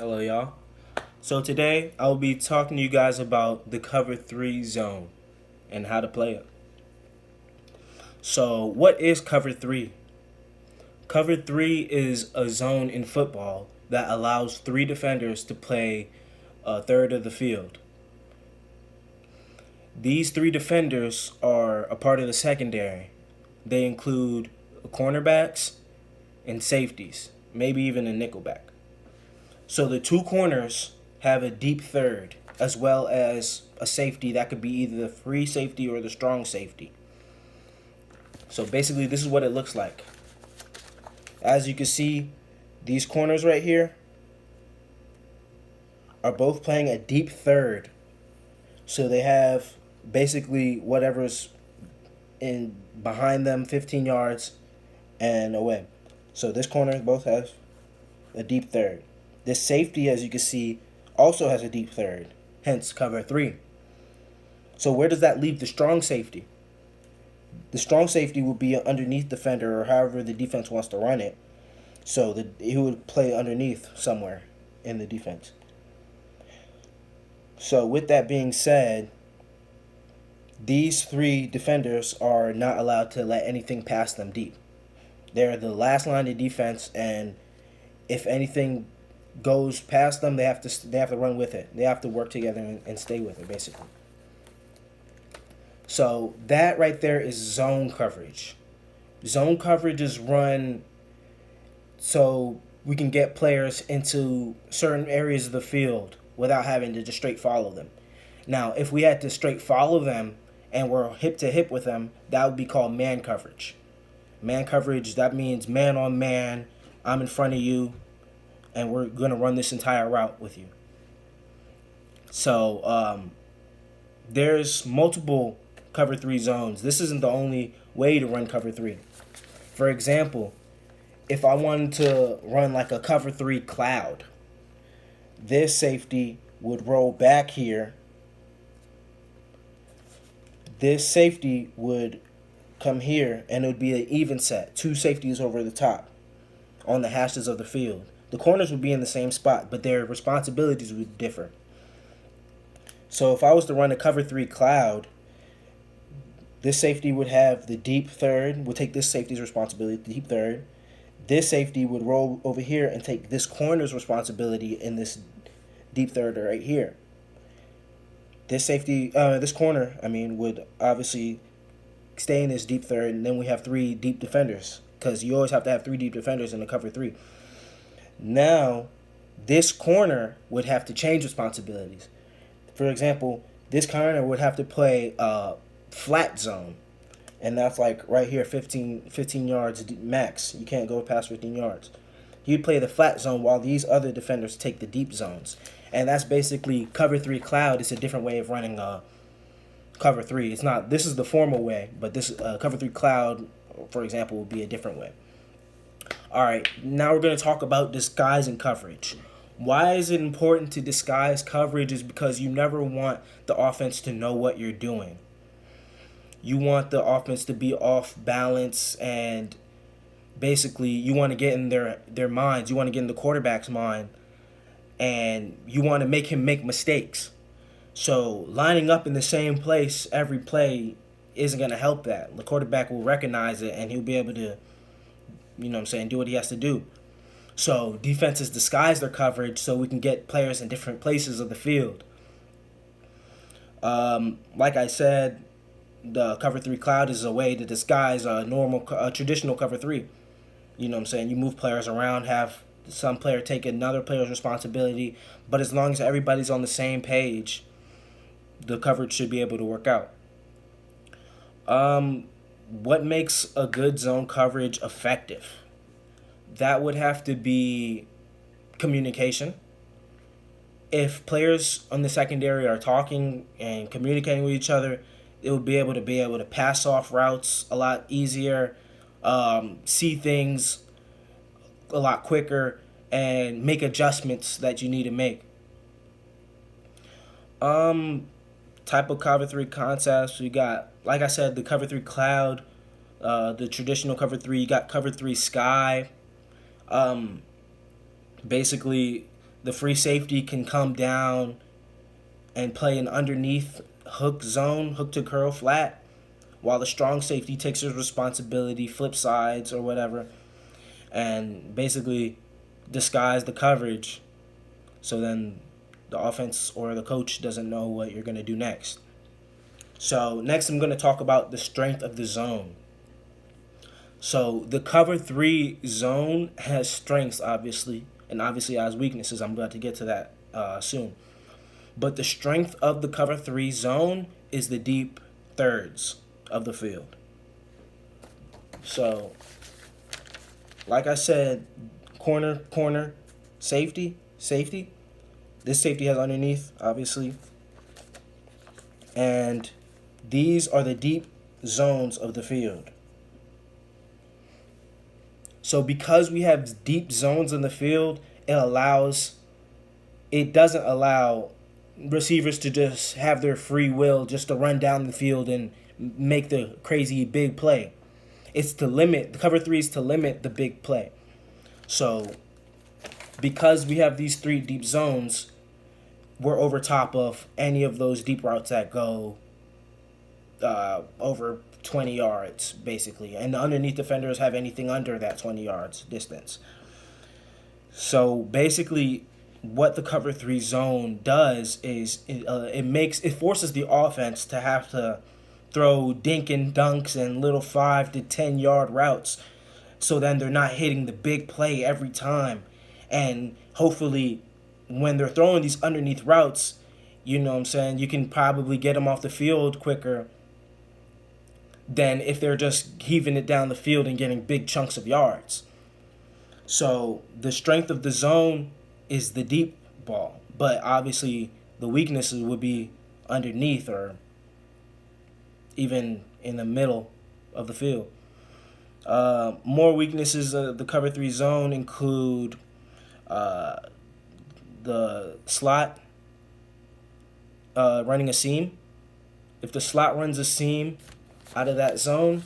Hello, y'all. So today I'll be talking to you guys about the cover three zone and how to play it. So, what is cover three? Cover three is a zone in football that allows three defenders to play a third of the field. These three defenders are a part of the secondary. They include cornerbacks and safeties, maybe even a nickelback. So the two corners have a deep third, as well as a safety that could be either the free safety or the strong safety. So basically, this is what it looks like. As you can see, these corners right here are both playing a deep third. So they have basically whatever's in behind them 15 yards and away. So this corner both have a deep third. This safety, as you can see, also has a deep third, hence cover three. So where does that leave the strong safety? The strong safety will be underneath defender or however the defense wants to run it. So he would play underneath somewhere in the defense. So with that being said, these three defenders are not allowed to let anything pass them deep. They're the last line of defense, and if anything goes past them, they have to run with it. They have to work together and stay with it, basically. So that right there is zone coverage. Zone coverage is run so we can get players into certain areas of the field without having to just straight follow them. Now, if we had to straight follow them and we're hip to hip with them, that would be called man coverage. Man coverage, that means man on man. I'm in front of you, and we're going to run this entire route with you. So there's multiple cover three zones. This isn't the only way to run cover three. For example, if I wanted to run like a cover three cloud, this safety would roll back here. This safety would come here, and it would be an even set. Two safeties over the top on the hashes of the field. The corners would be in the same spot, but their responsibilities would differ. So if I was to run a cover three cloud, this safety would have the deep third, would take this safety's responsibility, the deep third. This safety would roll over here and take this corner's responsibility in this deep third right here. This corner, would obviously stay in this deep third, and then we have three deep defenders, because you always have to have three deep defenders in the cover three. Now, this corner would have to change responsibilities. For example, this corner would have to play flat zone, and that's like right here, 15 yards max. You can't go past 15 yards. He'd play the flat zone while these other defenders take the deep zones, and that's basically cover three cloud. It's a different way of running cover three. It's not. This is the formal way, but this cover three cloud, for example, would be a different way. All right, now we're going to talk about disguising coverage. Why is it important to disguise coverage? Is because you never want the offense to know what you're doing. You want the offense to be off balance, and basically you want to get in their minds. You want to get in the quarterback's mind, and you want to make him make mistakes. So lining up in the same place every play isn't going to help that. The quarterback will recognize it, and he'll be able to, do what he has to do. So defenses disguise their coverage so we can get players in different places of the field. Like I said, the cover three cloud is a way to disguise a traditional cover three. You move players around, have some player take another player's responsibility, but as long as everybody's on the same page, the coverage should be able to work out. What makes a good zone coverage effective? That would have to be communication. If players on the secondary are talking and communicating with each other, it would be able to pass off routes a lot easier, see things a lot quicker, and make adjustments that you need to make. Type of cover three concepts we got. Like I said, the cover three cloud, the traditional cover three. You got cover three sky. Basically, The free safety can come down and play an underneath hook zone, hook to curl flat, while the strong safety takes his responsibility, flip sides or whatever, and basically disguise the coverage so then the offense or the coach doesn't know what you're going to do next. So next I'm going to talk about the strength of the zone. So the cover 3 zone has strengths, obviously, and obviously has weaknesses. I'm about to get to that soon. But the strength of the cover 3 zone is the deep thirds of the field. So, like I said, corner, safety. This safety has underneath, obviously. And these are the deep zones of the field. So because we have deep zones in the field, it doesn't allow receivers to just have their free will just to run down the field and make the crazy big play. It's to limit, the cover 3 is to limit the big play. So because we have these 3 deep zones, we're over top of any of those deep routes that go over 20 yards, basically. And the underneath defenders have anything under that 20 yards distance. So basically, what the cover 3 zone does is it forces the offense to have to throw dink and dunks and little 5 to 10 yard routes, so then they're not hitting the big play every time. And hopefully when they're throwing these underneath routes, you know what I'm saying, you can probably get them off the field quicker than if they're just heaving it down the field and getting big chunks of yards. So the strength of the zone is the deep ball, but obviously the weaknesses would be underneath or even in the middle of the field. More weaknesses of the cover 3 zone include the slot running a seam. If the slot runs a seam out of that zone,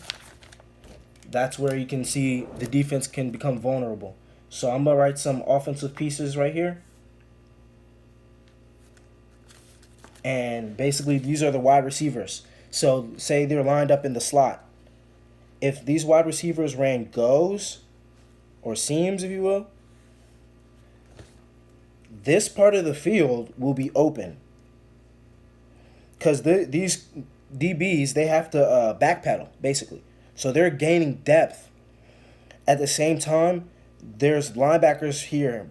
that's where you can see the defense can become vulnerable. So I'm going to write some offensive pieces right here. And basically these are the wide receivers. So say they're lined up in the slot. If these wide receivers ran goes or seams, if you will, this part of the field will be open. Because these DBs, they have to backpedal, basically. So they're gaining depth. At the same time, there's linebackers here,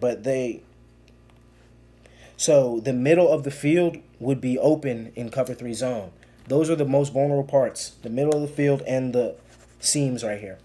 so the middle of the field would be open in cover 3 zone. Those are the most vulnerable parts, the middle of the field and the seams right here.